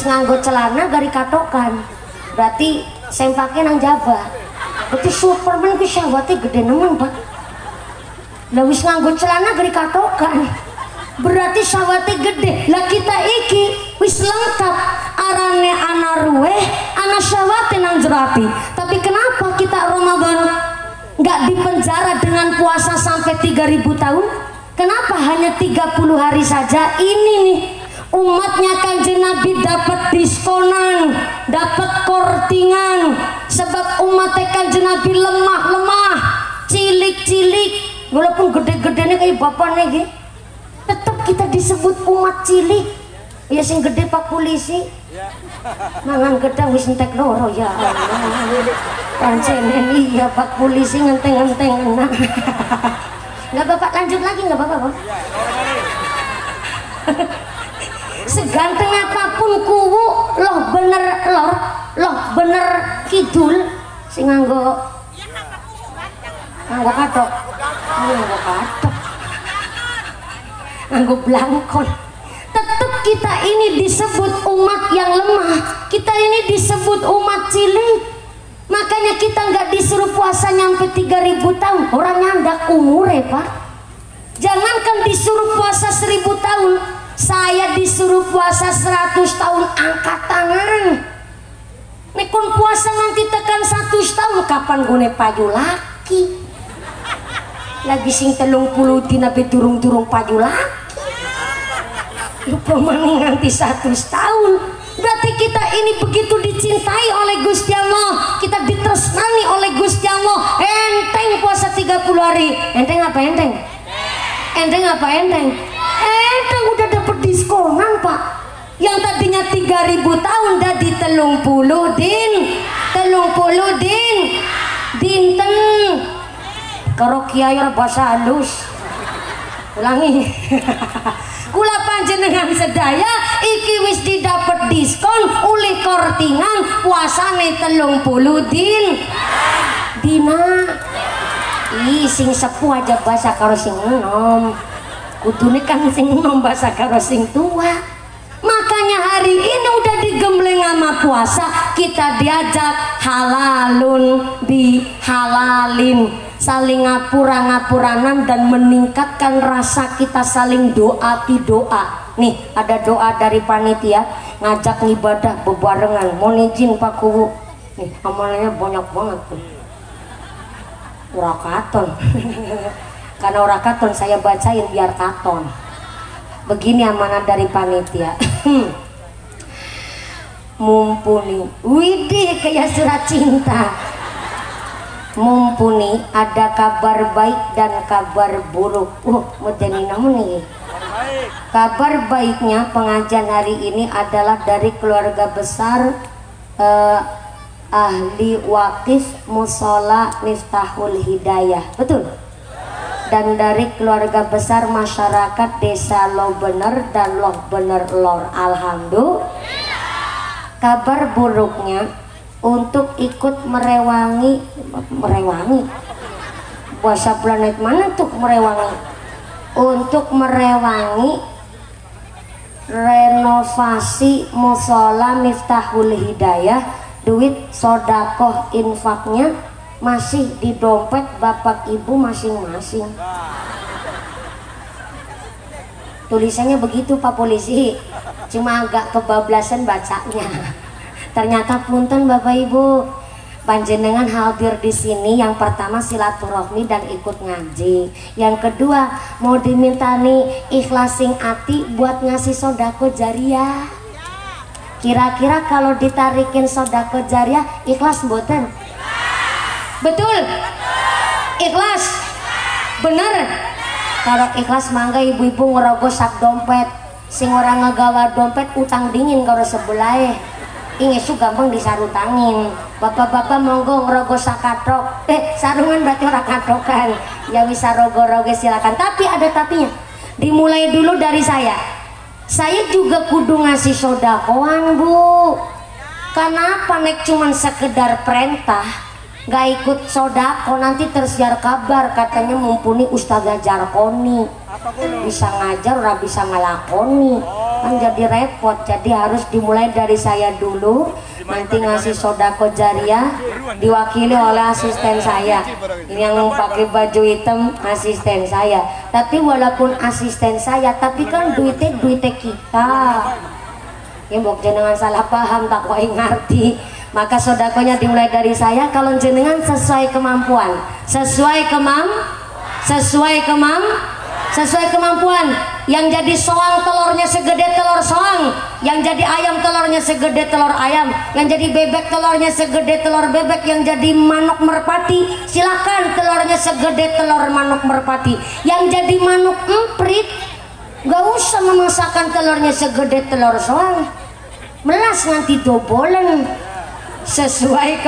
nganggo celana gari katokan berarti sempake nang jaba berarti Superman ku syahwatnya gede nemen pak lah wis nganggo celana gari katokan berarti syahwatnya gede lah kita iki wis lengkap arane ana ruweh ana syahwatnya nang jerati tapi kenapa kita Ramadan nggak dipenjara dengan puasa sampai 3000 tahun kenapa hanya 30 hari saja ini nih umatnya Kanjeng Nabi dapat diskonan, dapat kortingan sebab umatnya Kanjeng Nabi lemah-lemah, cilik-cilik walaupun gede-gedenya kayak bapaknya gitu tetap kita disebut umat cilik ya sing gede pak polisi mangan gedang wis entek loro ya Allah pancenen iya pak polisi ngenteng-ngenteng nah. Nggak bapak lanjut lagi nggak bapak bang seganteng apapun kuwu loh bener lor loh bener kidul sing nganggo katok nganggo blangkon tetap kita ini disebut umat yang lemah kita ini disebut umat cilik makanya kita nggak disuruh puasa nyampe 3000 tahun orang nyandak umur ya pak jangankan disuruh puasa 1000 tahun saya disuruh puasa 100 tahun angkat tangan nekon puasa nanti tekan 100 tahun kapan gue payu laki lagi sing 30 dina turung-turung payu laki lupa maning nanti 100 tahun berarti kita ini begitu dicintai oleh Gusti Allah kita ditresnani oleh Gusti Allah enteng puasa 30 hari enteng apa enteng? Enteng apa enteng? Enteng udah dapet diskonan pak yang tadinya 3000 tahun udah di 30 din dinten karo kiai bahasa halus ulangi kula panjenengan sedaya iki wis didapat diskon uli kortingan puasane 30 dina ih sing sepuh aja bahasa karo sing enom kudune kan sing enom bahasa karo sing tua makanya hari ini udah digembleng sama puasa kita diajak halalun bihalalin saling ngapura-ngapuranan dan meningkatkan rasa kita saling doa nih ada doa dari panitia ngajak ngibadah bebarengan mohon izin Pak Kuwu nih amalnya banyak banget tuh urakaton karena urakaton saya bacain biar katon begini amanah dari panitia mumpuni widih kayak surat cinta mumpuni ada kabar baik dan kabar buruk mau jadi namun nih kabar baiknya pengajian hari ini adalah dari keluarga besar ahli wakif musola Miftahul Hidayah betul dan dari keluarga besar masyarakat desa Loh Bener dan Loh Bener Lor alhamdulillah kabar buruknya untuk ikut merewangi bahasa planet mana tuh merewangi untuk merewangi renovasi musola Miftahul Hidayah duit sodakoh infaknya masih di dompet bapak ibu masing-masing tulisannya begitu Pak Polisi cuma agak kebablasan bacanya ternyata punten Bapak Ibu panjenengan hadir di sini yang pertama silaturahmi dan ikut ngaji yang kedua mau diminta nih ikhlasin hati buat ngasih sodako jariah kira-kira kalau ditarikin sodako jariah ikhlas mboten? Betul? Ikhlas? Bener? Kalau ikhlas mangga ibu-ibu ngerogoh sak dompet sing orang ngagawa dompet utang dingin kalau sebelah ingesu gampang disarutangin bapak-bapak monggo ngerogoh sakatrok sarungan berarti orang katrokan ya bisa rogo-rogo silakan tapi ada tapinya dimulai dulu dari saya juga kudu ngasih sodakoan bu kenapa nek cuman sekedar perintah nggak ikut sodako nanti tersiar kabar katanya mumpuni Ustazah Jarkoni bisa ngajar ora bisa ngelakoni kan jadi repot. Jadi harus dimulai dari saya dulu, nanti ngasih sodako jariah diwakili oleh asisten saya ini yang pakai baju hitam, asisten saya. Tapi walaupun asisten saya tapi kan duitnya kita ya, mbok jenengan salah paham tak kok ngerti. Maka sodakonya dimulai dari saya. Kalau jenengan sesuai kemampuan, sesuai kemampuan. Yang jadi soang telurnya segede telur soang, yang jadi ayam telurnya segede telur ayam, yang jadi bebek telurnya segede telur bebek, yang jadi manuk merpati silakan telurnya segede telur manuk merpati. Yang jadi manuk emprit gak usah memasakkan telurnya segede telur soang, melas nanti dobolen. Sesuai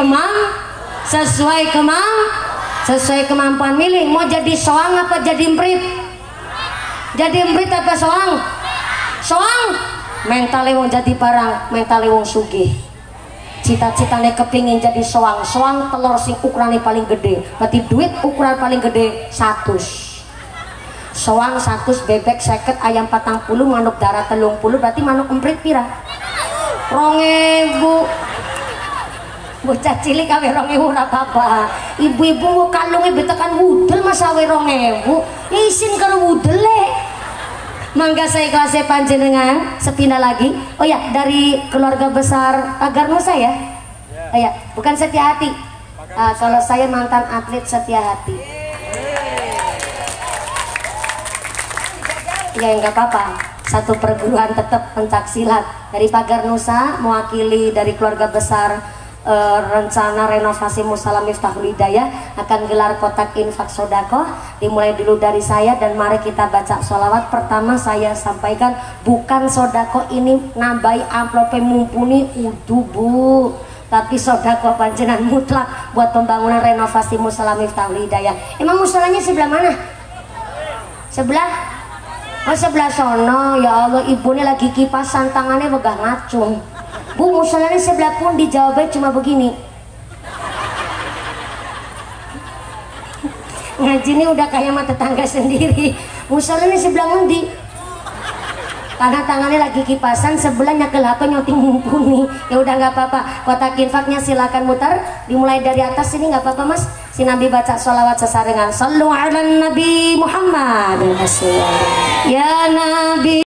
kemampuan milih mau jadi soang apa jadi emprit. Jadi emprit apa soang? Mentale wong jadi barang, mentale wong sugih. Cita-citane kepingin jadi soang telur sing ukurannya paling gede. Berarti duit ukuran paling gede 100. Soang 100, bebek 50, ayam 40, manuk darah 30. Berarti manuk emprit pira? 2000. Bocah cilik awe 2000 ora apa-apa. Ibu-ibu mau kalunge betekan wudel mas awe 2000. Isin karo wudele. Mangga saya kelasnya panjenengan sepindah lagi. Oh ya, dari keluarga besar Pagar Nusa ya. Oh ya, bukan Setia Hati. Kalau saya mantan atlet Setia Hati. Ya enggak apa-apa. Satu perguruan tetap pencak silat dari Pagar Nusa mewakili dari keluarga besar rencana renovasi Musala Miftahul Hidayah akan gelar kotak infak sodako. Dimulai dulu dari saya dan mari kita baca sholawat. Pertama saya sampaikan bukan sodako ini nambahi amplop mumpuni udu bu, tapi sodako panjenengan mutlak buat pembangunan renovasi Musala Miftahul Hidayah. Emang musalanya sebelah mana? Sebelah? Oh sebelah sono. Ya Allah, ibunya lagi kipasan tangannya megah ngacung. Bu, musalanya sebelah pun dijawabnya cuma begini. Ngaji ini udah kayak mata tetangga sendiri. Musalanya sebelah ngendi? Karena tangannya lagi kipasan, sebelahnya ke HP nyoting mumpuni. Ya udah nggak apa-apa. Kotak infaknya silakan mutar. Dimulai dari atas sini nggak apa-apa mas. Si Nabi baca sholawat sesarengan. Sallu ala Nabi Muhammad. Ya Nabi.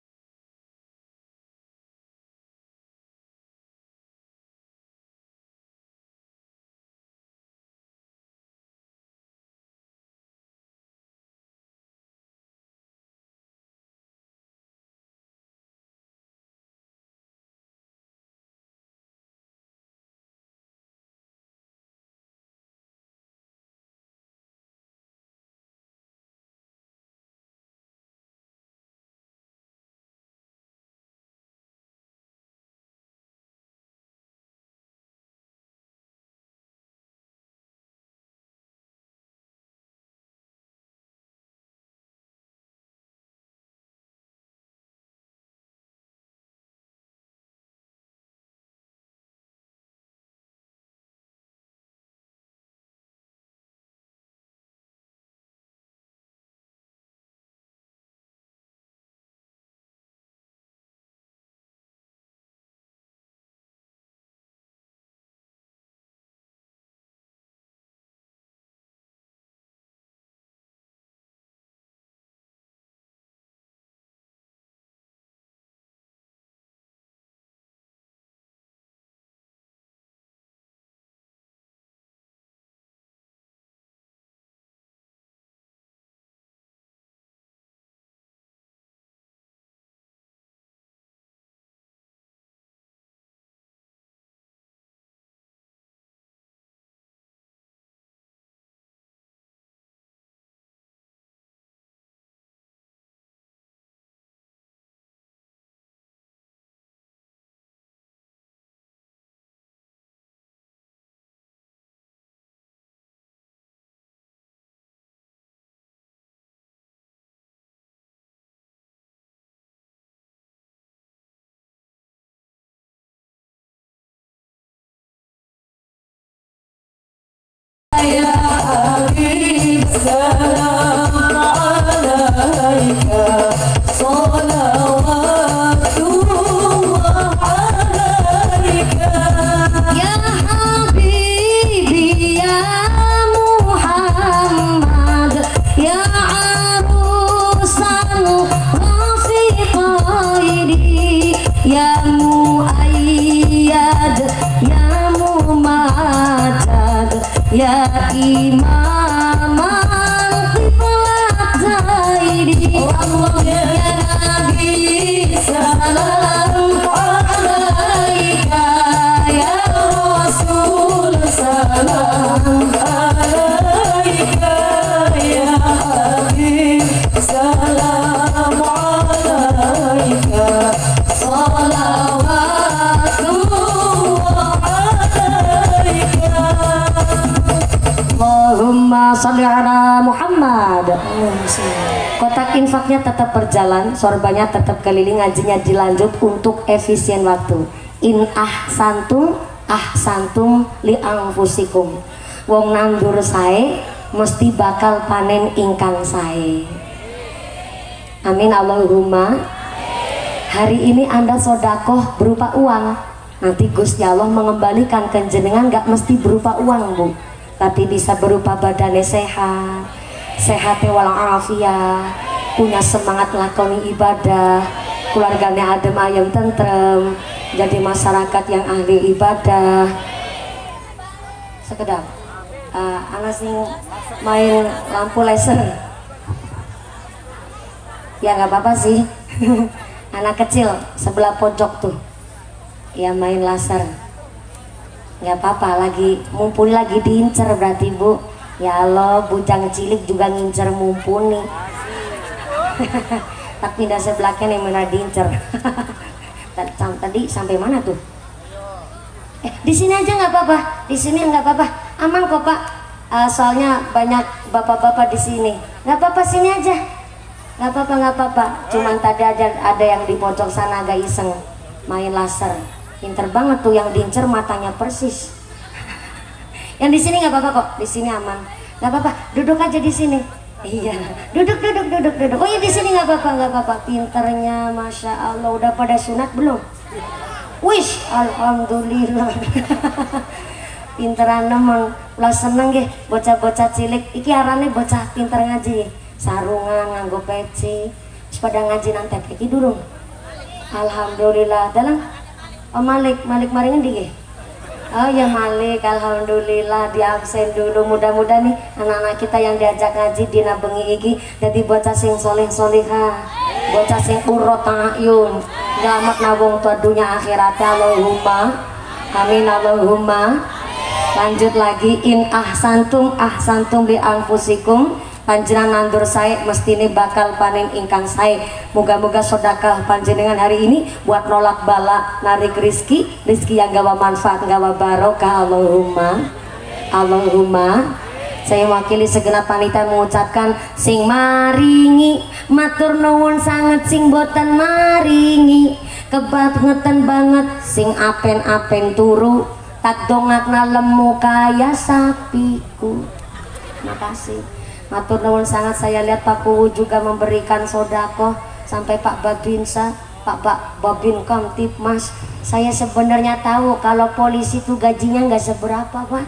ya Habib salam alaika salawatullah alaika ya Habibi ya Muhammad ya arusan rafiqaini ya muayyad ya mumajjad ya imam al-qiblataini Allah ya Nabi salam alaika ya Rasul salam alaika ya Habib salam alaika salawatullah alaika Allahumma sholli ala Muhammad. Kotak infaknya tetap berjalan, sorbannya tetap keliling, ngajinya dilanjut untuk efisien waktu. In ahsantum li anfusikum. Wong nandur sae mesti bakal panen ingkang sae. Amin Allahumma. Hari ini Anda sodakoh berupa uang, nanti Gusti Allah mengembalikan ke jenengan gak mesti berupa uang Bu, tapi bisa berupa badannya sehat, sehat walafiat, punya semangat lakoni ibadah, keluarganya adem ayem tentrem, jadi masyarakat yang ahli ibadah. Sekedap anak sing main lampu laser ya nggak apa-apa sih. Anak kecil sebelah pojok tuh ya main laser nggak apa-apa, lagi mumpuni, lagi diincer berarti Bu. Ya Allah, bujang cilik juga ngincer mumpuni. Tak pindah sebelahnya yang mana diincer. Tadi sampai mana tuh? Di sini aja nggak apa-apa, di sini nggak apa-apa, aman kok Pak. Soalnya banyak bapak-bapak di sini. Nggak apa-apa, sini aja. Nggak apa-apa, nggak apa-apa. Cuman tadi ada yang di pojok sana agak iseng main laser. Pinter banget tuh, yang diincer matanya persis. Yang di sini nggak apa-apa kok, di sini aman. Nggak apa-apa, duduk aja di sini. Iya, duduk. Oh ya di sini nggak apa-apa. Pinternya, masya Allah. Udah pada sunat belum? Wish, alhamdulillah. Pinteran nemen, lah seneng gih bocah-bocah cilik. Iki arane bocah pinter ngaji. Sarungan, nganggo peci, pada ngaji nanti iki durung. Alhamdulillah. Dalam Malik mari ngendi nggih? Oh ya Malik, alhamdulillah di absen dulu. Mudah-mudahan nih anak-anak kita yang diajak ngaji dina bengi iki jadi bocah sing soleh-solihah, bocah sing urut ayun, selamat nabung tua dunia akhirat. Allahumma amin Allahumma. Lanjut lagi, in ahsantum li anfusikum. Panjenengan nandur sae mesti ini bakal panen ingkang sae. Moga-moga sedekah panjenengan hari ini buat nolak bala, narik rizki yang gawa manfaat, gawa barokah. Allahumma. Saya mewakili segenap panitia mengucapkan sing maringi matur nuwun sanget, sing boten maringi kebangetan banget, sing apen-apen turu tak dongakna lemu kaya sapiku. Makasih. Matur nuwun sangat. Saya lihat Pak Kuwu juga memberikan sodako, sampai Pak Babinsa, Pak Babin Kamtipmas. Saya sebenarnya tahu kalau polisi itu gajinya nggak seberapa Pak.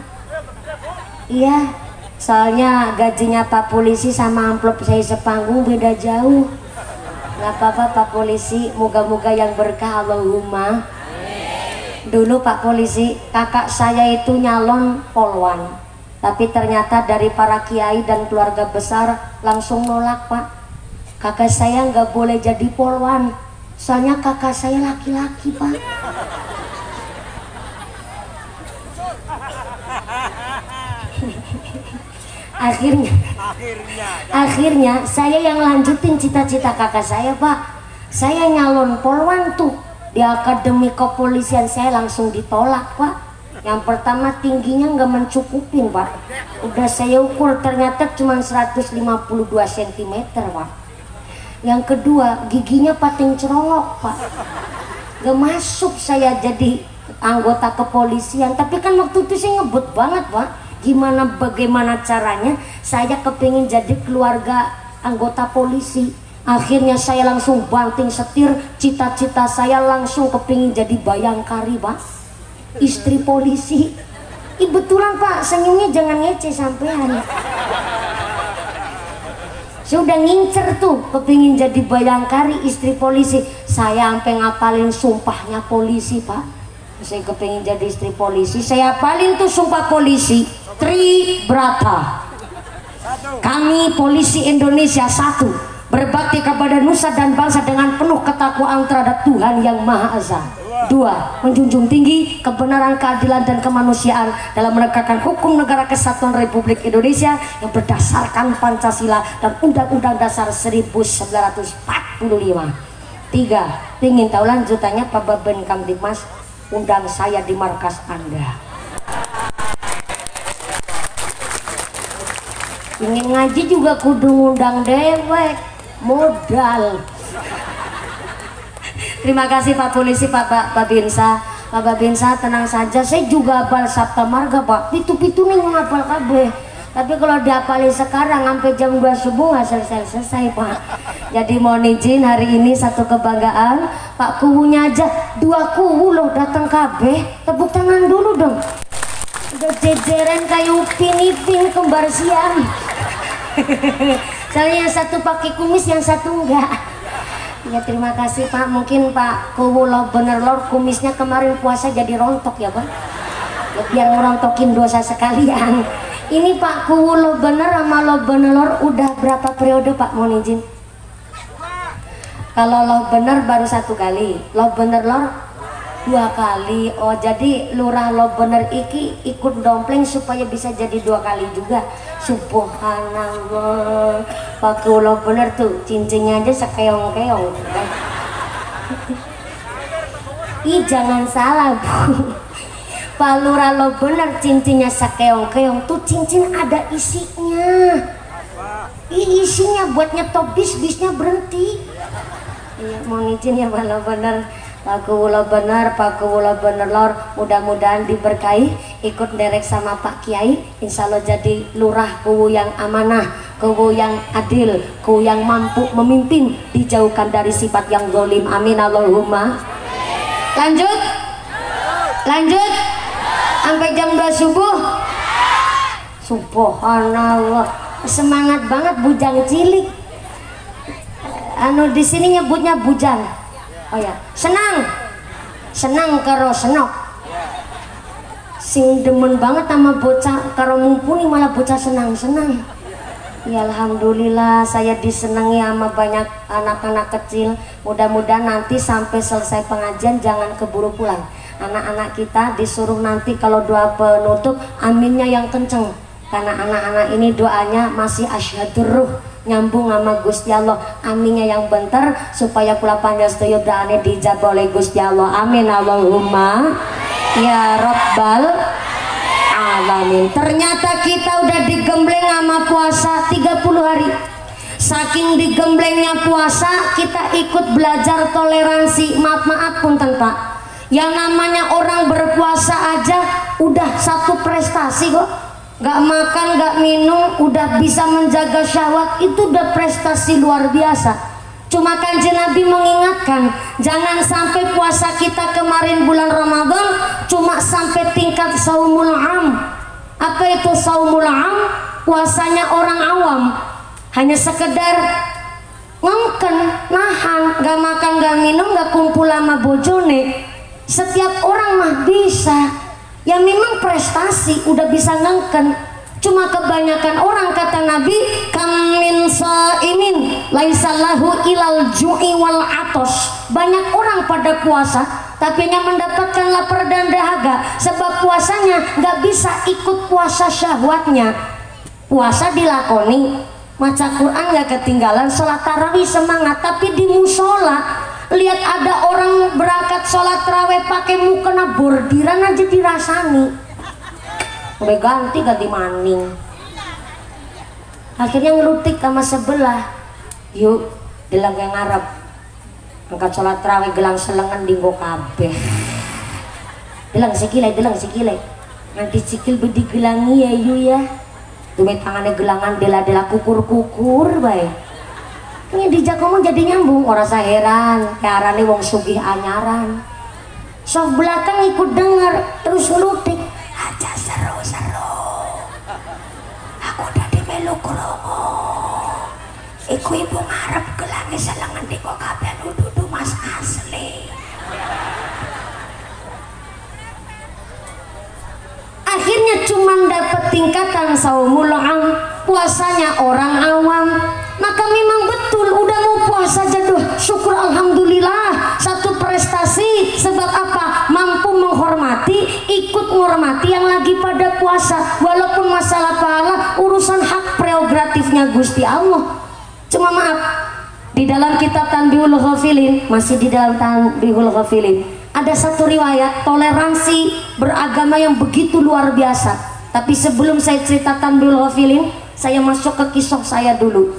Iya, soalnya gajinya Pak Polisi sama amplop saya sepanggung beda jauh. Nggak apa-apa Pak Polisi, moga-moga yang berkah Allahumma. Dulu Pak Polisi, kakak saya itu nyalon polwan. Tapi ternyata dari para kiai dan keluarga besar langsung nolak Pak. Kakak saya nggak boleh jadi polwan, soalnya kakak saya laki-laki Pak. Akhirnya saya yang lanjutin cita-cita kakak saya Pak. Saya nyalon polwan tuh di akademi kepolisian, saya langsung ditolak Pak. Yang pertama tingginya nggak mencukupin Pak, udah saya ukur ternyata cuma 152 cm Pak. Yang kedua giginya pating cerolok Pak, nggak masuk saya jadi anggota kepolisian. Tapi kan waktu itu saya ngebut banget Pak, bagaimana caranya saya kepingin jadi keluarga anggota polisi. Akhirnya saya langsung banting setir, cita-cita saya langsung kepingin jadi bayangkari Pak, istri polisi. Betulan Pak, senyumnya jangan ngece sampean. Sudah ngincer tuh kepingin jadi bayangkari istri polisi. Saya sampai ngapalin sumpahnya polisi Pak. Saya kepingin jadi istri polisi, saya hafalin tuh sumpah polisi. Tribrata, kami polisi Indonesia satu, berbakti kepada nusa dan bangsa dengan penuh ketakwaan terhadap Tuhan Yang Maha Esa. Dua, menjunjung tinggi kebenaran, keadilan dan kemanusiaan dalam menegakkan hukum negara kesatuan Republik Indonesia yang berdasarkan Pancasila dan Undang-Undang Dasar 1945. Tiga, ingin tahu lanjutannya Pak Baben Kamtibmas, undang saya di markas Anda. Ingin ngaji juga kudu ngundang dewek, modal. Terima kasih Pak Polisi, Pak Babinsa. Pak Babinsa tenang saja, saya juga hafal Sabta Marga Pak. Pitu-pitu nih ngapal kabeh. Tapi kalau dihafalin sekarang sampai jam 2 subuh nggak selesai Pak. Jadi mohon izin hari ini satu kebanggaan, Pak kuwunya aja 2 kuwu loh datang kabeh. Tepuk tangan dulu dong. Udah jejeren kayak Upin Ipin kembar siam. Soalnya yang satu pakai kumis, yang satu enggak. Ya terima kasih Pak. Mungkin Pak kuwu lo bener lor kumisnya kemarin puasa jadi rontok ya Pak. Ya, biar ngerontokin dosa sekalian. Ini Pak kuwu lo bener sama lo bener lor udah berapa periode Pak, mohon izin? Kalau lo bener baru 1 kali, lo bener lor 2 kali. Oh jadi lurah lo bener iki ikut dompleng supaya bisa jadi 2 kali juga. Subhanallah. Pak lo bener tuh cincinnya aja sekeong-keong. Ih jangan salah Bu. Pak lurah lo bener cincinnya sekeong-keong tuh cincin ada isinya. Isinya buat nyetop bisnya berhenti. Iya mohon izin ya Pak lo bener. Pak kuwulo bener, Pak kuwulo bener lor, mudah-mudahan diberkahi, ikut derek sama Pak Kiai, insya Allah jadi lurah kuwu yang amanah, kuwu yang adil, kuwu yang mampu memimpin, dijauhkan dari sifat yang zalim, amin Allahumma. Lanjut, lanjut, sampai jam 2 subuh. Subhanallah, semangat banget bujang cilik. Anu di sini nyebutnya bujang. Oh ya, senang karo senok. Sing demen banget sama bocah karo mumpuni malah bocah senang-senang. Ya alhamdulillah saya disenangi sama banyak anak-anak kecil. Mudah-mudahan nanti sampai selesai pengajian jangan keburu pulang. Anak-anak kita disuruh nanti kalau doa penutup aminnya yang kenceng. Karena anak-anak ini doanya masih asyhadur ruh, nyambung sama Gusti Allah. Aminnya yang bentar supaya kula panjastuyo doane dijabah oleh Gusti Allah. Amin Allahumma ya Rabbal alamin. Ternyata kita udah digembleng sama puasa 30 hari. Saking digemblengnya puasa, kita ikut belajar toleransi. Maaf punten Pak, yang namanya orang berpuasa aja udah satu prestasi kok. Gak makan, gak minum, udah bisa menjaga syahwat, itu udah prestasi luar biasa. Cuma Kanjeng Nabi mengingatkan, jangan sampai puasa kita kemarin bulan Ramadan cuma sampai tingkat saumul am. Apa itu saumul am? Puasanya orang awam, hanya sekedar ngengken, nahan, gak makan, gak minum, gak kumpul sama bojone. Setiap orang mah bisa. Ya memang prestasi udah bisa ngengken. Cuma kebanyakan orang kata Nabi, kamin shaimin laisa lahu ilal ju'i wal atos. Banyak orang pada puasa tapi hanya mendapatkan lapar dan dahaga, sebab puasanya nggak bisa ikut puasa syahwatnya. Puasa dilakoni, maca Quran nggak ketinggalan, sholat tarawih semangat, tapi di musola lihat ada orang berangkat sholat tarawih pakai mukena bordiran aja dirasani. Udah ganti maning. Akhirnya ngelutik sama sebelah. Yuk, dilang yang Arab. Angkat sholat tarawih gelang selengan dinggo kabeh. Dilang sikile. nanti cikil bedi gelangi ya yu ya tume tangannya gelangan dela-dela kukur-kukur baik ini dijak ngomong jadi nyambung orang heran kearane wong sugih anyaran sof belakang ikut denger terus ngelutik aja seru-seru aku udah di melu kromo iku ibu ngarep gelangi selengan di kok kabeh dudu mas asli. Akhirnya cuman dapat tingkatan saumul am, puasanya orang awam. Maka memang betul udah mau puasa jatuh syukur alhamdulillah satu prestasi. Sebab apa? Mampu menghormati, ikut menghormati yang lagi pada puasa. Walaupun masalah pahala urusan hak prerogatifnya Gusti Allah. Cuma maaf, di dalam kitab Tanbihul Ghafilin, masih di dalam Tanbihul Ghafilin, ada satu riwayat toleransi beragama yang begitu luar biasa. Tapi sebelum saya cerita Tanbihul Ghafilin, saya masuk ke kisah saya dulu.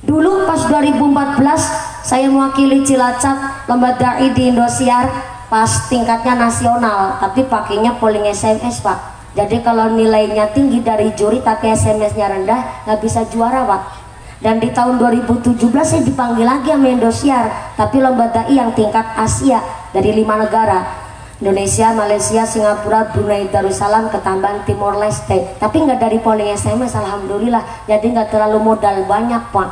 Dulu pas 2014 saya mewakili Cilacap lomba dai di Indosiar pas tingkatnya nasional, tapi pakainya polling SMS Pak. Jadi kalau nilainya tinggi dari juri tapi SMS-nya rendah nggak bisa juara Pak. Dan di tahun 2017 saya dipanggil lagi sama Indosiar, tapi lomba dai yang tingkat Asia dari 5 negara, Indonesia, Malaysia, Singapura, Brunei Darussalam, ketambahan Timor Leste. Tapi nggak dari polling SMS, alhamdulillah. Jadi nggak terlalu modal banyak Pak.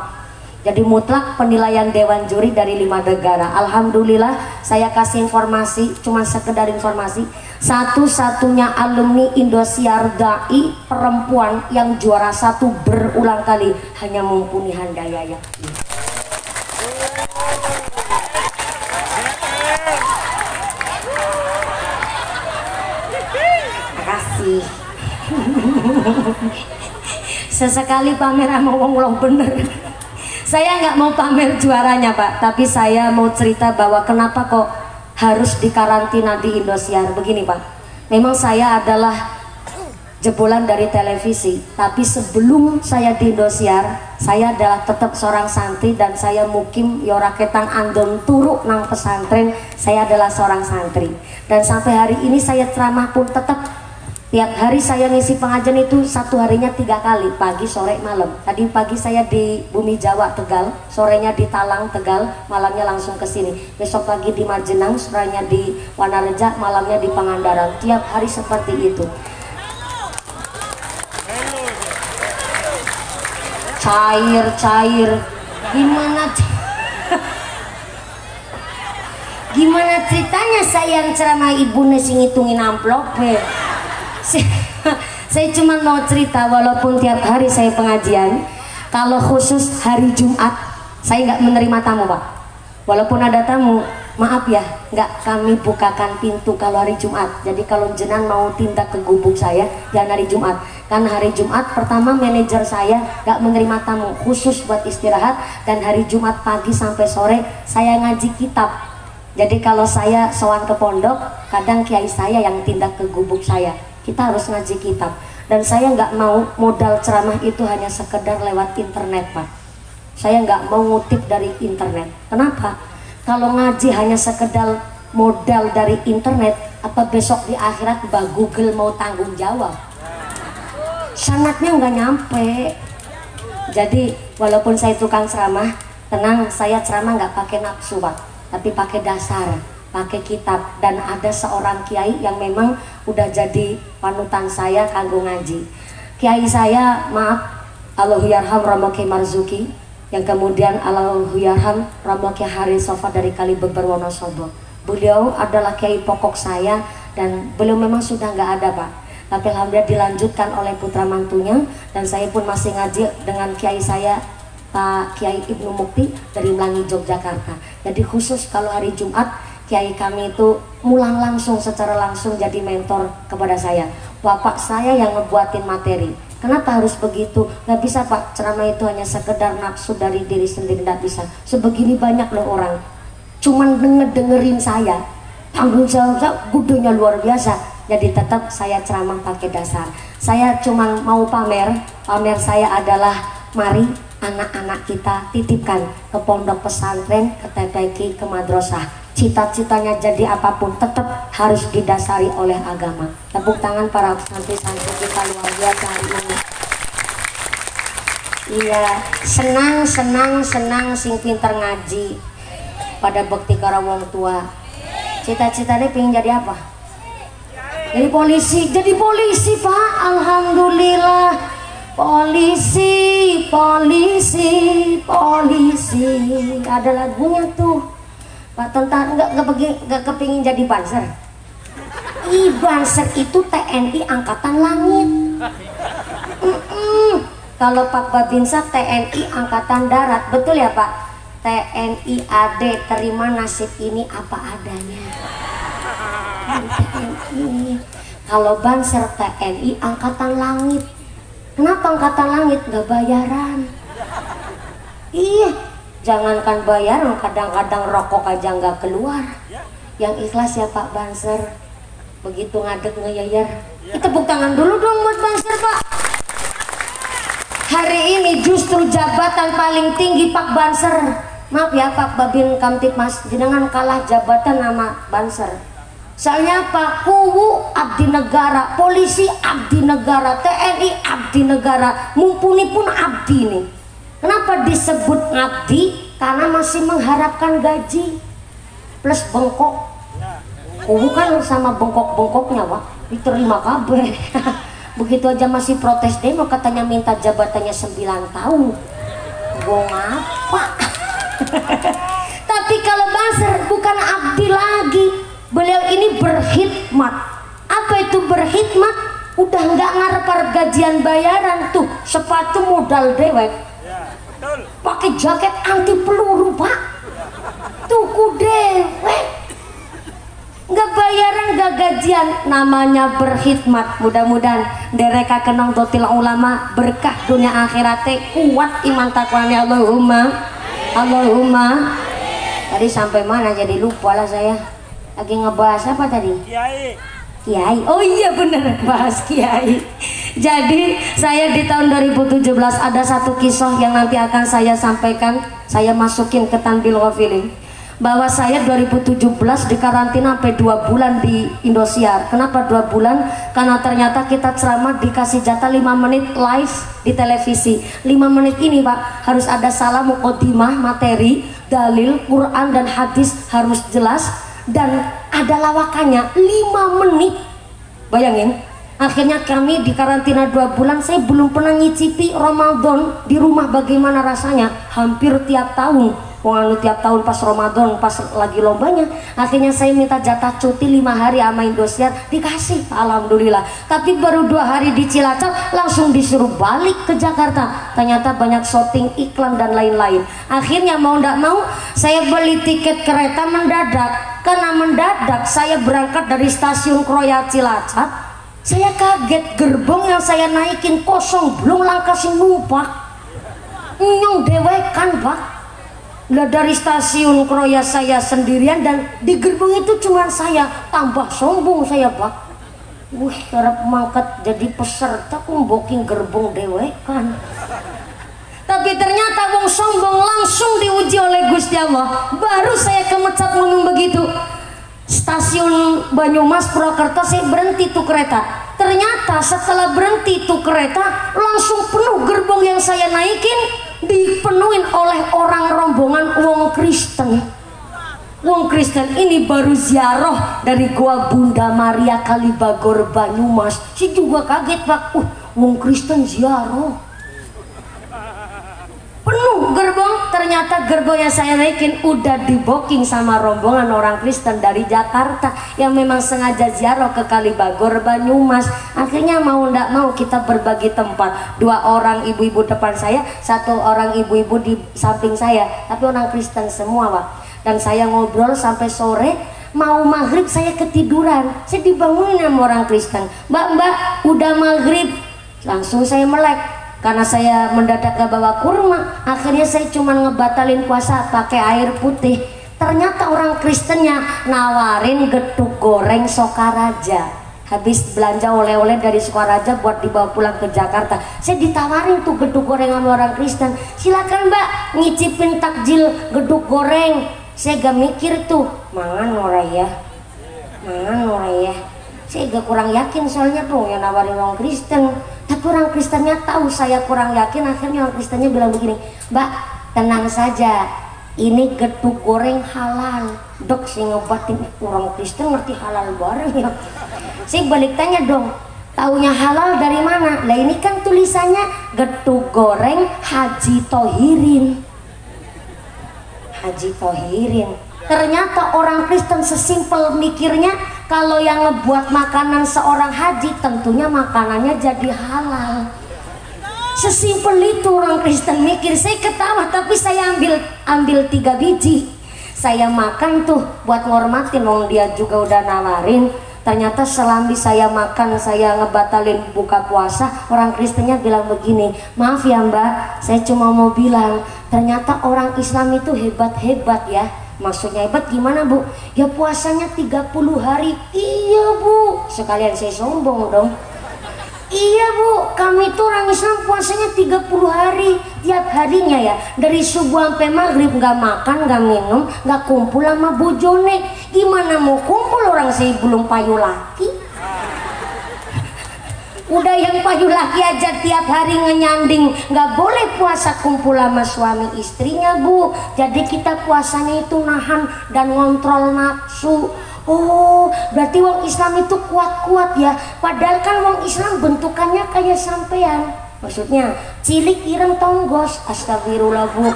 Jadi mutlak penilaian dewan juri dari 5 negara. Alhamdulillah saya kasih informasi, cuma sekedar informasi. Satu-satunya alumni Indosiar dai perempuan yang juara 1 berulang kali hanya mumpuni Handayaya. Makasih. Sesekali pamer sama wong bener. Saya nggak mau pamer juaranya Pak, tapi saya mau cerita bahwa kenapa kok harus dikarantina di Indosiar. Begini Pak, memang saya adalah jebolan dari televisi, tapi sebelum saya di Indosiar, saya adalah tetap seorang santri dan saya mukim yora ketang andon turu nang pesantren. Saya adalah seorang santri dan sampai hari ini saya ceramah pun tetap. Tiap hari saya ngisi pengajian itu satu harinya 3 kali, pagi, sore, malam. Tadi pagi saya di Bumi Jawa Tegal, sorenya di Talang Tegal, malamnya langsung ke sini. Besok pagi di Majenang, sorenya di Wanareja, malamnya di Pangandaran. Tiap hari seperti itu. Cair, gimana ceritanya saya yang ceramah ibu sing ngitungin amplop saya cuma mau cerita walaupun tiap hari saya pengajian, kalau khusus hari Jumat saya nggak menerima tamu Pak. Walaupun ada tamu, maaf ya, nggak kami bukakan pintu kalau hari Jumat. Jadi kalau jenengan mau tindak ke gubuk saya jangan hari Jumat. Karena hari Jumat pertama manajer saya nggak menerima tamu, khusus buat istirahat. Dan hari Jumat pagi sampai sore saya ngaji kitab. Jadi kalau saya sowan ke pondok, kadang kiai saya yang tindak ke gubuk saya. Kita harus ngaji kitab. Dan saya nggak mau modal ceramah itu hanya sekedar lewat internet Pak. Saya nggak mau ngutip dari internet. Kenapa? Kalau ngaji hanya sekedar modal dari internet, apa besok di akhirat Mbak Google mau tanggung jawab? Sanatnya nggak nyampe. Jadi walaupun saya tukang ceramah, tenang, saya ceramah nggak pakai nafsu Pak, tapi pakai dasar, pakai kitab. Dan ada seorang kiai yang memang udah jadi panutan saya kanggo ngaji. Kiai saya, maaf, Allahyarham Romo Kiai Marzuki, yang kemudian Allahyarham Romo Kiai Haris Sofa dari Kalibeber Wonosobo. Beliau adalah kiai pokok saya dan beliau memang sudah nggak ada Pak. Tapi alhamdulillah dilanjutkan oleh putra mantunya dan saya pun masih ngaji dengan kiai saya Pak Kiai Ibnu Mukti dari Melangi Yogyakarta. Jadi khusus kalau hari Jumat kiai kami itu mulang langsung secara langsung jadi mentor kepada saya. Bapak saya yang ngebuatin materi. Kenapa harus begitu? Nggak bisa Pak, ceramah itu hanya sekedar nafsu dari diri sendiri, nggak bisa. Sebegini banyak loh orang cuman dengerin saya, tanggung jawab saya gudenya luar biasa. Jadi tetap saya ceramah pakai dasar. Saya cuma mau pamer saya adalah mari anak-anak kita titipkan ke pondok pesantren, ke TPQ, ke madrasah. cita-citanya jadi apapun tetap harus didasari oleh agama. Tepuk tangan para santri-santri kita luar biasa hari ini. Iya, senang sing pinter ngaji pada bekti karo wong tua. Cita-citanya pengen jadi apa? Jadi polisi Pak. Alhamdulillah. Polisi ada lagunya tuh. Pak tentara nggak kepingin jadi Banser. Banser itu TNI Angkatan Langit. Kalau Pak Babinsa TNI Angkatan Darat, betul ya Pak? TNI AD, terima nasib ini apa adanya. TNI. Kalau Banser TNI Angkatan Langit. Kenapa Angkatan Langit nggak bayaran? Iya. Jangankan bayar, kadang-kadang rokok aja nggak keluar. Yang ikhlas ya Pak Banser. Begitu ngadeg ngeyayer. Kita tepuk tangan dulu dong buat Banser Pak. Hari ini justru jabatan paling tinggi Pak Banser. Maaf ya Pak Babin Kamtipmas, jenengan kalah jabatan nama Banser. Soalnya Pak Kuwu abdi negara, polisi abdi negara, TNI abdi negara, mumpuni pun abdi nih. Kenapa disebut ngabdi? Karena masih mengharapkan gaji plus bengkok. Bukan sama bengkok-bengkoknya Pak, diterima kabeh. Begitu aja masih protes demo, katanya minta jabatannya 9 tahun. Gong apa? Tapi kalau Banser bukan abdi lagi, beliau ini berkhidmat. Apa itu berkhidmat? Udah nggak ngarep gajian bayaran tuh, sepatu modal dewek. Pakai jaket anti peluru Pak, tuku dewek, nggak bayaran nggak gajian, namanya berkhidmat. Mudah-mudahan dereka kenang dotil ulama, berkah dunia akhiratnya, kuat iman takwanya. Allahumma. Tadi sampai mana jadi lupa lah saya. Lagi ngebahas apa tadi? Kiai. Oh iya bener, bahas Kiai. Jadi saya di tahun 2017 ada satu kisah yang nanti akan saya sampaikan. Saya masukin ke Tanbil Ghafilin, bahwa saya 2017 dikarantina sampai 2 bulan di Indosiar. Kenapa 2 bulan? Karena ternyata kita ceramah dikasih jatah 5 menit live di televisi. 5 menit ini Pak harus ada salam muqaddimah, materi, dalil, Quran dan hadis harus jelas, dan ada lawakannya 5 menit. Bayangin, akhirnya kami di karantina 2 bulan. Saya belum pernah ngicipi Ramadan di rumah bagaimana rasanya. Hampir tiap tahun, tiap tahun pas Ramadan, pas lagi lombanya, akhirnya saya minta jatah cuti 5 hari sama Indosiar, dikasih, alhamdulillah. Tapi baru 2 hari di Cilacap langsung disuruh balik ke Jakarta. Ternyata banyak syuting iklan dan lain-lain. Akhirnya mau ndak mau saya beli tiket kereta mendadak. Karena mendadak saya berangkat dari stasiun Kroya Cilacap, saya kaget gerbong yang saya naikin kosong, belum langkah sing numpak. Nyong dewekan Pak. Lah dari stasiun Kroya saya sendirian, dan di gerbong itu cuma saya. Tambah sombong saya Pak. Harap mangkat jadi peserta booking gerbong dewekan. Tapi ternyata wong sombong langsung diuji oleh Gusti Allah. Baru saya kemecap ngomong begitu. Stasiun Banyumas Purwokerto, saya berhenti tuh kereta. Ternyata setelah berhenti tuh kereta langsung penuh gerbong yang saya naikin, dipenuhin oleh orang rombongan wong Kristen. Wong Kristen ini baru ziarah dari Goa Bunda Maria Kalibagor Banyumas. Si juga kaget Pak. Wong Kristen ziarah. Penuh gerbong. Ternyata gerbong yang saya naikin udah di booking sama rombongan orang Kristen dari Jakarta yang memang sengaja ziarah ke Kalibagor Banyumas. Akhirnya mau ndak mau kita berbagi tempat. 2 orang ibu-ibu depan saya, 1 orang ibu-ibu di samping saya, tapi orang Kristen semua Pak. Dan saya ngobrol sampai sore. Mau maghrib saya ketiduran, saya dibangunin sama orang Kristen. Mbak udah maghrib. Langsung saya melek. Karena saya mendadak gak bawa kurma, akhirnya saya cuma ngebatalin puasa pakai air putih. Ternyata orang Kristennya nawarin gedug goreng Sokaraja. Habis belanja oleh-oleh dari Sokaraja buat dibawa pulang ke Jakarta, saya ditawarin tuh gedug goreng sama orang Kristen. Silakan Mbak, ngicipin takjil gedug goreng. Saya gak mikir tuh mangan oraya, saya gak kurang yakin soalnya tuh yang nawarin orang Kristen. Tapi orang Kristennya tahu saya kurang yakin, akhirnya orang Kristennya bilang begini, Mbak tenang saja, ini getuk goreng halal. Dok saya ngobatin, orang Kristen ngerti halal bareng ya. Saya balik tanya dong, taunya halal dari mana? Lah ini kan tulisannya getuk goreng Haji Tohirin. Haji Tohirin. Ternyata orang Kristen sesimpel mikirnya kalau yang ngebuat makanan seorang haji tentunya makanannya jadi halal. Sesimpel itu orang Kristen mikir. Saya ketawa tapi saya ambil 3 biji. Saya makan tuh buat ngormatin, wong dia juga udah nawarin. Ternyata selambi saya makan, saya ngebatalin buka puasa. Orang Kristennya bilang begini, maaf ya Mbak, saya cuma mau bilang ternyata orang Islam itu hebat-hebat ya. Maksudnya hebat gimana Bu? Ya puasanya 30 hari. Iya Bu, sekalian saya sombong dong. Iya Bu, kami tuh orang Islam puasanya 30 hari. Tiap harinya ya, dari subuh sampai maghrib gak makan, gak minum, gak kumpul sama bojone. Gimana mau kumpul orang saya belum payu laki. Udah yang payu laki aja tiap hari ngenyanding nggak boleh puasa kumpul sama suami istrinya Bu. Jadi kita puasanya itu nahan dan ngontrol nafsu. Oh berarti wong Islam itu kuat-kuat ya. Padahal kan wong Islam bentukannya kayak sampean. Maksudnya cilik ireng tonggos. Astagfirullah Bu.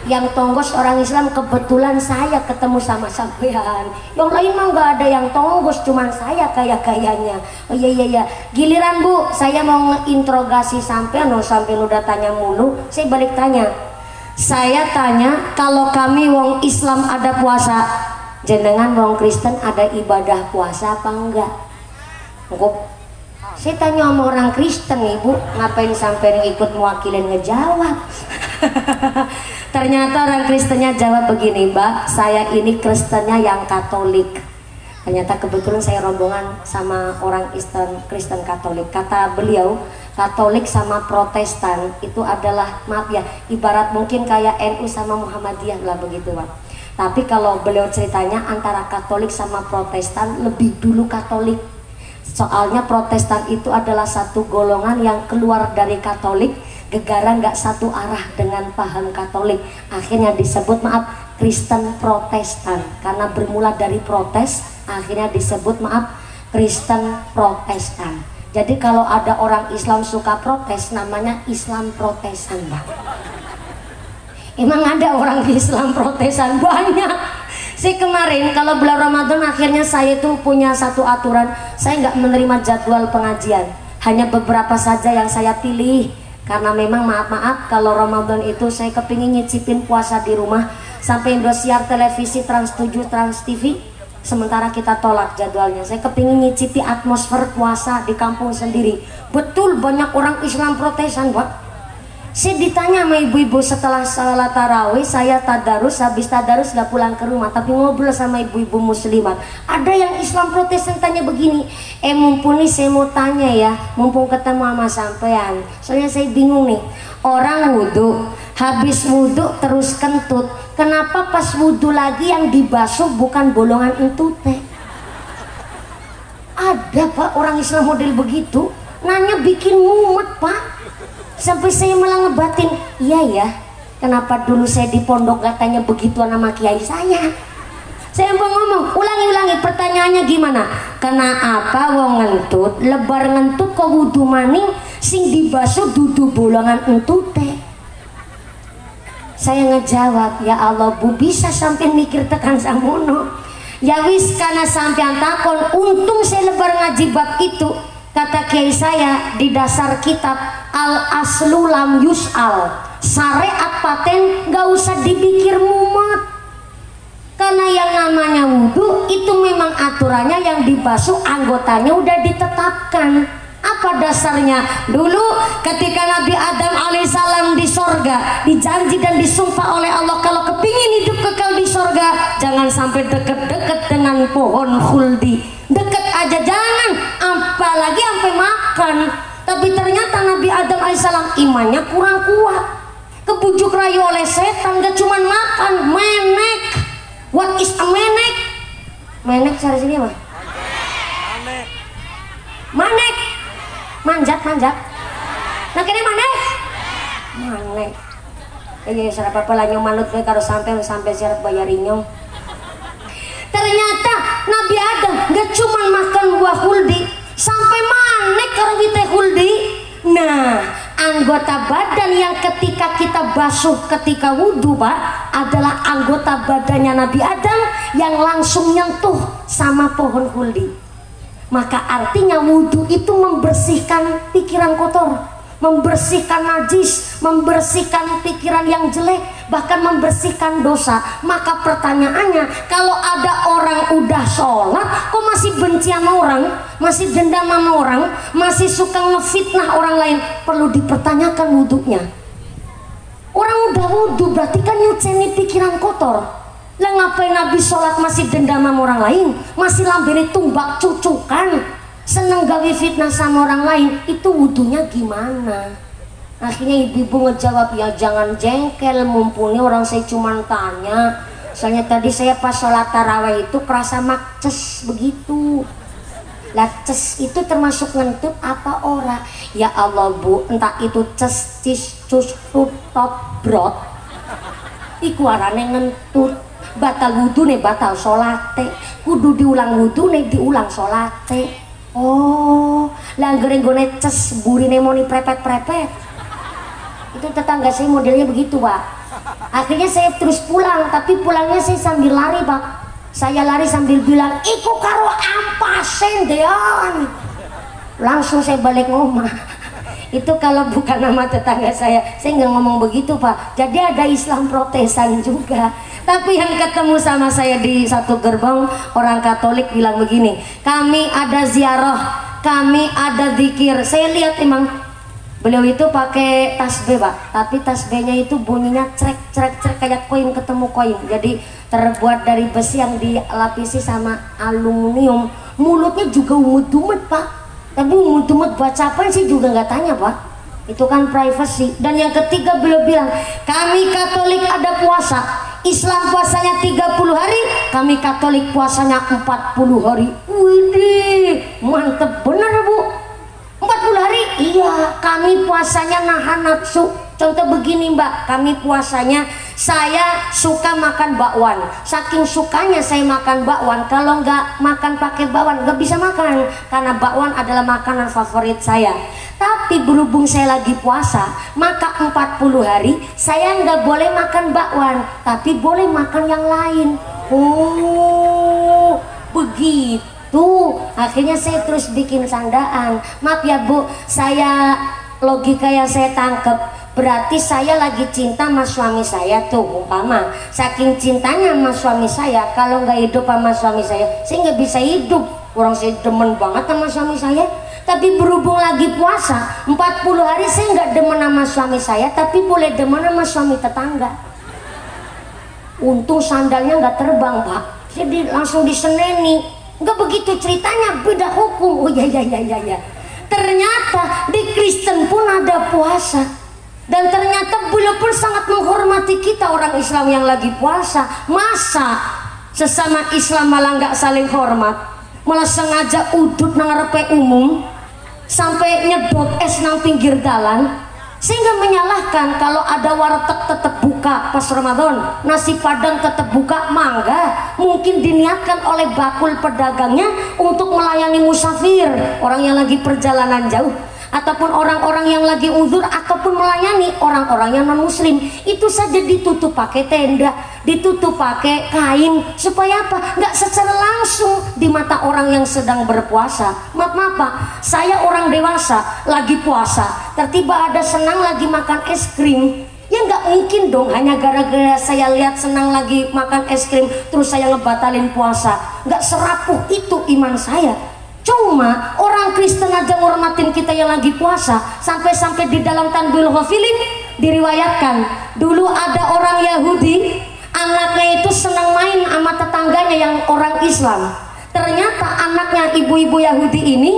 Yang tonggos orang Islam kebetulan saya ketemu sama sampean. Yang lain mah nggak ada yang tonggos, cuman saya kayaknya. Oh iya. Giliran Bu, saya mau ngeinterogasi sampean, sampean udah tanya mulu. Saya balik tanya. Saya tanya, kalau kami wong Islam ada puasa, jenengan wong Kristen ada ibadah puasa apa enggak? Saya tanya sama orang Kristen, Ibu, ngapain sampai ikut mewakilin ngejawab? Ternyata orang Kristennya jawab begini, Mbak, saya ini Kristennya yang Katolik. Ternyata kebetulan saya rombongan sama orang Kristen Katolik. Kata beliau, Katolik sama Protestan itu adalah, maaf ya, ibarat mungkin kayak NU sama Muhammadiyah lah begitu Pak. Tapi kalau beliau ceritanya antara Katolik sama Protestan, lebih dulu Katolik. Soalnya Protestan itu adalah satu golongan yang keluar dari Katolik, gegara nggak satu arah dengan paham Katolik. Akhirnya disebut, maaf, Kristen Protestan. Karena bermula dari protes, akhirnya disebut, maaf, Kristen Protestan. Jadi kalau ada orang Islam suka protes, namanya Islam Protestan, Mbak. Emang ada orang Islam Protestan? Banyak. Saya kemarin kalau bulan Ramadan akhirnya saya tuh punya satu aturan, saya nggak menerima jadwal pengajian, hanya beberapa saja yang saya pilih. Karena memang maaf kalau Ramadan itu saya kepingin nyicipin puasa di rumah. Sampai Indosiar televisi Trans 7, Trans TV, sementara kita tolak jadwalnya. Saya kepingin nyicipi atmosfer puasa di kampung sendiri. Betul banyak orang Islam Protestan Pak. Saya ditanya sama ibu-ibu setelah salat tarawih, saya tadarus, habis tadarus gak pulang ke rumah, tapi ngobrol sama ibu-ibu muslimat. Ada yang Islam Protestan tanya begini, mumpung nih saya mau tanya ya, mumpung ketemu sama sampean, soalnya saya bingung nih, orang wudhu, habis wudhu terus kentut, kenapa pas wudhu lagi yang dibasuh bukan bolongan entute? Ada Pak orang Islam model begitu, nanya bikin mumet Pak. Sampai saya malah ngebatin, iya ya, kenapa dulu saya di pondok gak tanya begituan sama kiai saya? Saya mau ngomong, ulangi pertanyaannya gimana? Kenapa wong ngentut, lebar ngentut kok wudu maning, sing dibasuh dudu bolongan entute? Saya ngejawab, ya Allah Bu, bisa sampai mikir tekan samono. Ya wis, karena sampean takon, untung saya lebar ngaji bab itu. Kata kiai saya di dasar kitab Al Aslu Lam Yus'al, syariat paten gak usah dipikir mumet. Karena yang namanya wudhu itu memang aturannya yang dibasuh anggotanya udah ditetapkan. Apa dasarnya? Dulu ketika Nabi Adam alaihissalam di sorga, dijanji dan disumpah oleh Allah kalau kepingin hidup kekal di sorga, jangan sampai deket-deket dengan pohon khuldi. Deket aja jangan, apalagi sampai makan. Tapi ternyata Nabi Adam alaihissalam imannya kurang kuat, kebujuk rayu oleh setan, gak cuman makan, menek. What is a menek? Menek cara sini apa? Manek. Manjat. Nah kene manek. Manek. Iya sarap apa lah nyong manut we karo sampai syarat bayari nyong. Ternyata Nabi Adam gak cuma makan buah huldi, sampai manek karo wite huldi. Nah, anggota badan yang ketika kita basuh ketika wudhu Pak adalah anggota badannya Nabi Adam yang langsung nyentuh sama pohon huldi. Maka artinya wudhu itu membersihkan pikiran kotor, membersihkan najis, membersihkan pikiran yang jelek, bahkan membersihkan dosa. Maka pertanyaannya, kalau ada orang udah sholat kok masih benci sama orang, masih dendam sama orang, masih suka ngefitnah orang lain, perlu dipertanyakan wudhunya. Orang udah wudhu berarti kan nyuceni pikiran kotor. Lah ngapain Nabi sholat masih dendam sama orang lain, masih lambene tumbak cucukan, seneng gawe fitnah sama orang lain, itu wudhunya gimana? Akhirnya ibu-ibu ngejawab, ya jangan jengkel, mumpuni orang saya cuma tanya. Soalnya tadi saya pas sholat tarawih itu kerasa makces begitu. Lah ces itu termasuk ngentut apa ora? Ya Allah Bu, entah itu ces, cis, cus, tut, tot, brot, iku arane ngentut. Batal wudhu nih batal sholate, kudu diulang wudhu nih diulang sholate. Oh, lah gereng-gone ces burine moni prepet-prepet. Itu tetangga saya modelnya begitu Pak. Akhirnya saya terus pulang, tapi pulangnya saya sambil lari Pak. Saya lari sambil bilang, iku karo ampasen dean. Langsung saya balik ngomong. Itu kalau bukan nama tetangga saya nggak ngomong begitu Pak. Jadi ada Islam Protesan juga. Tapi yang ketemu sama saya di satu gerbong orang Katolik bilang begini, kami ada ziarah, kami ada zikir. Saya lihat emang beliau itu pakai tasbih Pak, tapi tasbihnya itu bunyinya crek kayak koin ketemu koin. Jadi terbuat dari besi yang dilapisi sama aluminium. Mulutnya juga umut-umut Pak, tapi umut-umut baca apa sih juga nggak tanya Pak. Itu kan privacy. Dan yang ketiga beliau bilang, kami Katolik ada puasa, Islam puasanya 30 hari, kami Katolik puasanya 40 hari. Widih, mantep bener Bu. 40 hari? Iya, kami puasanya nahan nafsu. Contoh begini Mbak, kami puasanya saya suka makan bakwan. Saking sukanya saya makan bakwan, kalau nggak makan pakai bakwan nggak bisa makan, karena bakwan adalah makanan favorit saya. Tapi berhubung saya lagi puasa, maka 40 hari saya nggak boleh makan bakwan, tapi boleh makan yang lain. Oh, begitu. Akhirnya saya terus bikin candaan. Maaf ya Bu, saya logika yang saya tangkep, berarti saya lagi cinta sama suami saya tuh, umpama saking cintanya sama suami saya, kalau nggak hidup sama suami saya nggak bisa hidup. Orang saya demen banget sama suami saya, tapi berhubung lagi puasa 40 hari saya nggak demen sama suami saya, tapi boleh demen sama suami tetangga. Untung sandalnya nggak terbang Pak, jadi langsung diseneni. Nggak begitu ceritanya, beda hukum. Oh ya. Ternyata di Kristen pun ada puasa, dan ternyata beliau pun sangat menghormati kita orang Islam yang lagi puasa. Masa sesama Islam malah nggak saling hormat, malah sengaja udut nang ngarepe umum sampai nyedot es nang pinggir dalan. Sehingga menyalahkan kalau ada warteg tetap buka pas Ramadan, nasi padang tetap buka, mangga. Mungkin diniatkan oleh bakul pedagangnya untuk melayani musafir, orang yang lagi perjalanan jauh, ataupun orang-orang yang lagi uzur, ataupun melayani orang-orang yang non muslim. Itu saja ditutup pakai tenda, ditutup pakai kain, supaya apa? Nggak secara langsung di mata orang yang sedang berpuasa. Maaf Pak, saya orang dewasa lagi puasa, tiba-tiba ada senang lagi makan es krim, ya nggak mungkin dong hanya gara-gara saya lihat senang lagi makan es krim terus saya ngebatalin puasa. Nggak serapuh itu iman saya. Cuma orang Kristen aja ngormatin kita yang lagi puasa, sampai-sampai di dalam Tanbihul Ghafilin diriwayatkan dulu ada orang Yahudi, anaknya itu senang main sama tetangganya yang orang Islam. Ternyata anaknya ibu-ibu Yahudi ini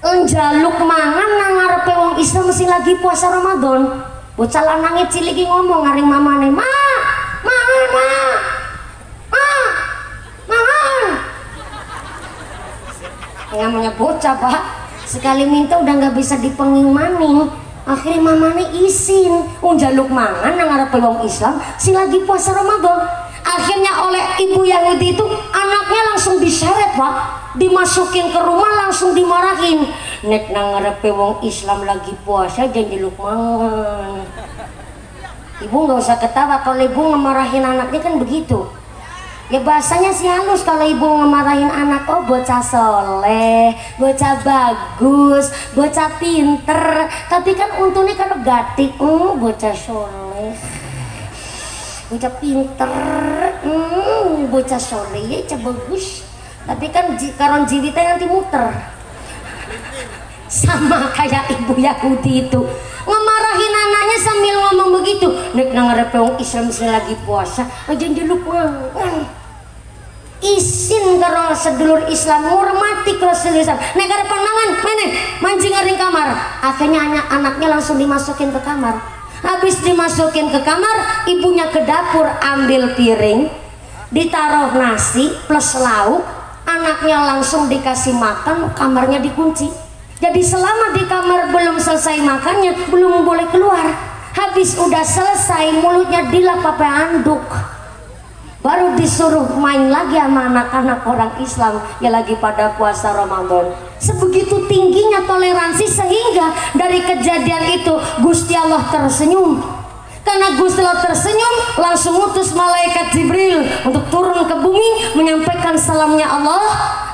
njaluk mangan nang ngarepe wong Islam mesti lagi puasa Ramadan. Bocah lanangnya ciliki ngomong ngaring mamane, "Ma, yang namanya bocah pak, sekali minta udah nggak bisa dipenging maning. Akhirnya mamane izin jaluk mangan nang arep wong Islam sing lagi puasa Ramadan. Akhirnya oleh ibu Yahudi itu anaknya langsung diseret pak, dimasukin ke rumah langsung dimarahin. Nek nang ngarepe wong Islam lagi puasa jangan jaluk mangan. Ibu nggak usah ketawa kalau ibu ngemarahin anaknya kan begitu. Ya bahasanya sih halus kalau ibu ngemarahin anak, oh bocah soleh, bocah bagus, bocah pinter. Tapi kan untungnya kalau gatik, bocah soleh, bocah pinter, bocah soleh, ya bocah bagus. Tapi kan karon jiwitnya nanti muter. Sama kayak ibu Yahudi itu ngemarahin anaknya sambil ngomong begitu. Nek nang ngarepe wong Islam sing lagi puasa, aja njeluk mangan. Isin karo sedulur Islam ngurmati karo sedulur Islam. Nek arep mangan meneh mancing ring kamar. Akhirnya anaknya langsung dimasukin ke kamar. Habis dimasukin ke kamar, ibunya ke dapur ambil piring, ditaruh nasi plus lauk, anaknya langsung dikasih makan, kamarnya dikunci. Jadi selama di kamar belum selesai makannya, belum boleh keluar. Habis udah selesai mulutnya dilap pakai anduk. Baru disuruh main lagi sama anak-anak orang Islam yang lagi pada puasa Ramadan. Sebegitu tingginya toleransi sehingga dari kejadian itu Gusti Allah tersenyum. Karena Gusti Allah tersenyum, langsung utus malaikat Jibril untuk turun ke bumi menyampaikan salamnya Allah.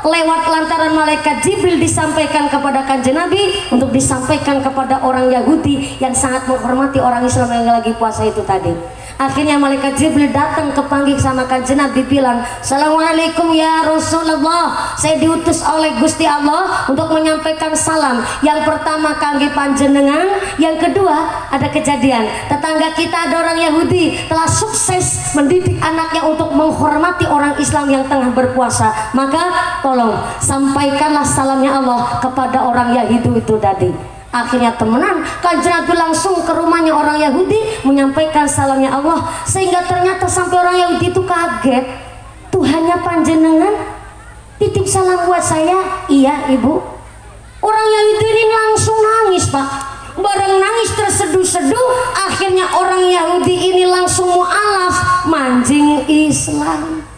Lewat lantaran malaikat Jibril disampaikan kepada Kanjeng Nabi untuk disampaikan kepada orang Yahudi yang sangat menghormati orang Islam yang lagi puasa itu tadi. Akhirnya malaikat Jibril datang kepanggil sama Kanjeng Nabi bilang, "Assalamualaikum ya Rasulullah. Saya diutus oleh Gusti Allah untuk menyampaikan salam. Yang pertama kangge panjenengan, yang kedua ada kejadian. Tetangga kita ada orang Yahudi telah sukses mendidik anaknya untuk menghormati orang Islam yang tengah berpuasa. Maka tolong sampaikanlah salamnya Allah kepada orang Yahudi itu tadi." Akhirnya temenan, Kanjeng Nabi langsung ke rumahnya orang Yahudi menyampaikan salamnya Allah, sehingga ternyata sampai orang Yahudi itu kaget. Tuhannya panjenengan titip salam buat saya. Iya ibu. Orang Yahudi ini langsung nangis pak. Bareng nangis terseduh-seduh, akhirnya orang Yahudi ini langsung mu'alaf manjing Islam.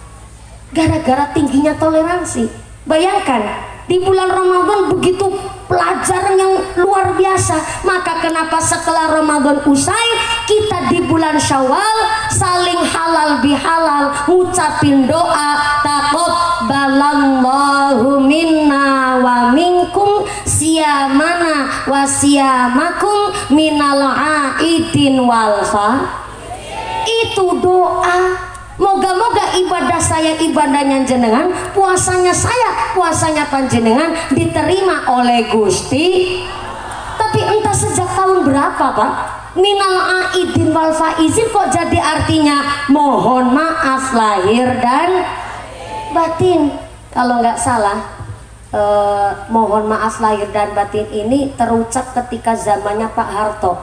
Gara-gara tingginya toleransi. Bayangkan di bulan Ramadan begitu pelajaran yang luar biasa. Maka kenapa setelah Ramadan usai, kita di bulan Syawal saling halal bihalal ngucapin doa taqabbalallahu minna wa minkum siyamana wa siyamakum minal aidin wal fa. Itu doa. Moga-moga ibadah saya ibadahnya jenengan, puasanya saya puasanya panjenengan diterima oleh Gusti. Tapi entah sejak tahun berapa pak, minal aidin wal faizin kok jadi artinya mohon maaf lahir dan batin. Kalau nggak salah, mohon maaf lahir dan batin ini terucap ketika zamannya Pak Harto.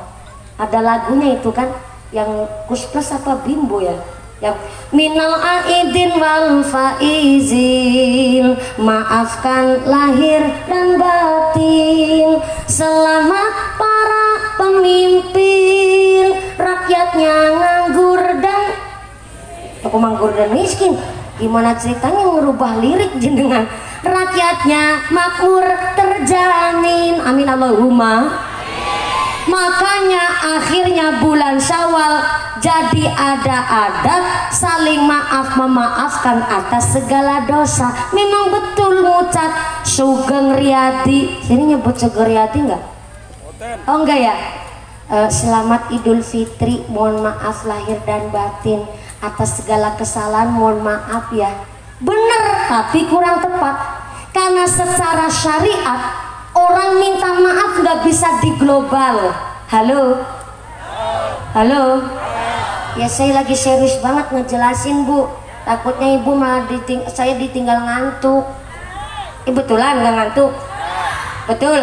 Ada lagunya itu kan, yang Kus Plus apa Bimbo ya, yang minal aidin wal faizin, maafkan lahir dan batin, selamat para pemimpin, rakyatnya nganggur dan aku nganggur dan miskin. Gimana ceritanya merubah lirik jenengan? Rakyatnya makmur terjamin, amin Allahumma. Makanya akhirnya bulan Syawal jadi ada adat saling maaf memaafkan atas segala dosa. Memang betul ngucap Sugeng Riyadi. Ini nyebut Sugeng Riyadi enggak? Oh enggak ya? Selamat Idul Fitri, mohon maaf lahir dan batin atas segala kesalahan, mohon maaf ya. Bener tapi kurang tepat. Karena secara syariat orang minta maaf nggak bisa di global. Halo, halo. Ya saya lagi serius banget ngejelasin bu. Takutnya ibu malah saya ditinggal ngantuk. Betulan nggak ngantuk? Betul.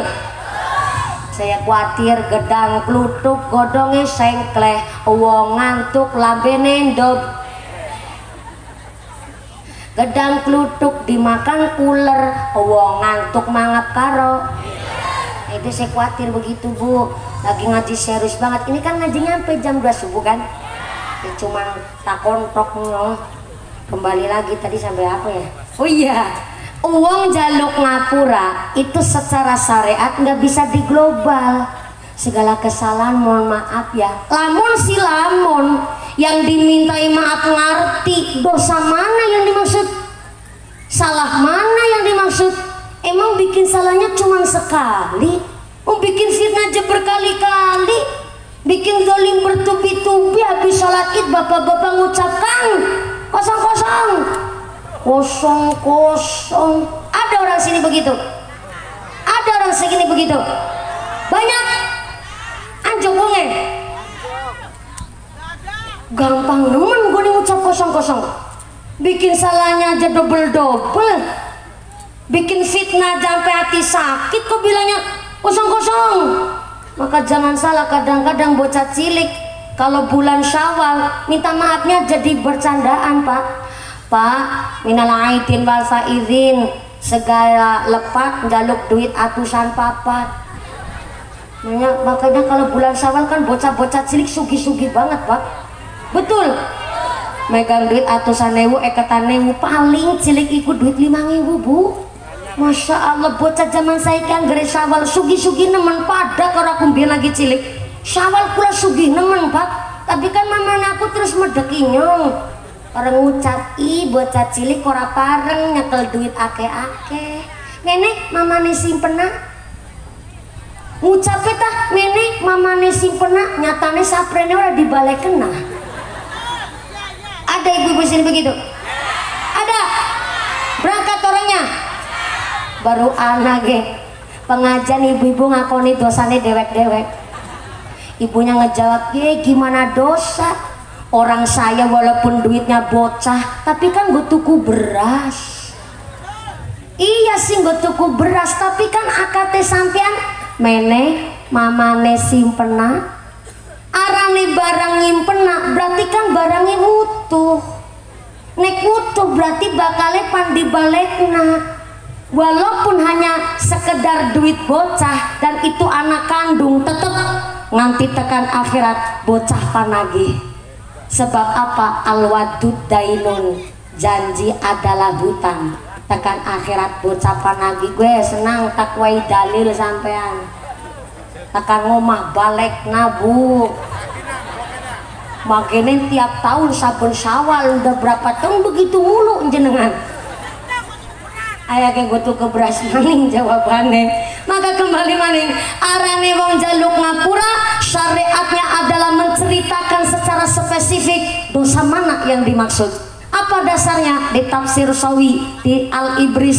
Saya khawatir gedang klutuk godongnya sengkleh, wong ngantuk lambe nendop. gedang klutuk dimakan uler, wong ngantuk mangap karo. Itu saya khawatir begitu Bu, lagi ngaji serius banget. Ini kan ngajinya sampai jam 2 subuh kan, ya, cuman takon tok no. Kembali lagi tadi sampai apa ya? Oh iya, uang jaluk ngapura itu secara syariat nggak bisa diglobal. Segala kesalahan mohon maaf ya. Lamun si lamun yang dimintai maaf ngerti dosa mana yang dimaksud, salah mana yang dimaksud. Emang bikin salahnya cuma sekali, bikin fitnah aja berkali-kali, bikin zalim bertubi-tubi. Habis sholat id bapak-bapak ngucapkan kosong-kosong, kosong-kosong. Ada orang sini begitu, ada orang segini begitu, banyak. Anjogongnya gampang nemen gue ngucap kosong-kosong, bikin salahnya aja double-double, bikin fitnah sampai hati sakit kok bilangnya kosong-kosong. Maka jangan salah, kadang-kadang bocah cilik kalau bulan Syawal minta maafnya jadi bercandaan. Pak minal aidin wal faizin, segala lepat jaluk duit atusan papat. Makanya kalau bulan Syawal kan bocah-bocah cilik sugi-sugi banget Pak. Betul, megang duit atusan ewu, ekatan ewu, paling cilik ikut duit 5.000 Bu. Masya Allah, bocah zaman saya kan gere Syawal sugi-sugi nemen pada kalau aku biar lagi cilik Syawal pula sugi nemen Pak. Tapi kan mamanya aku terus medekinya orang ngucap, ih bocah cilik ora pareng nyekel duit ake-ake. Nenek mamane simpena ngucap tah, nenek mamane simpena nyatane saprene ora dibalik kena. Ada ibu-ibu sini begitu? Ada? Berangkat orangnya? Baru anak pengajian ibu-ibu ngakoni dosanya dewek-dewek. Ibunya ngejawab, gimana dosa? Orang saya walaupun duitnya bocah, tapi kan gue tuku beras. Iya sih gue tuku beras, tapi kan akate sampean mene mamane simpena, arane barang nyimpena, berarti kan barangnya utuh. Nek utuh berarti bakale pandi balekna. Walaupun hanya sekedar duit bocah dan itu anak kandung, tetep nganti tekan akhirat bocah panagih. Sebab apa? Al-wadud dainun, janji adalah hutang. Tekan akhirat bocah panagih. Gue senang takwai dalil sampean, tekan ngomah balik nabu. Makanya tiap tahun sabun Syawal udah berapa tahun begitu mulu jenengan. Ayah gue tuh ke beras maning jawabannya. Maka kembali maning, arane wong jaluk ngapura syariatnya adalah menceritakan secara spesifik dosa mana yang dimaksud. Apa dasarnya? Di tafsir Sawi, di Al-Ibris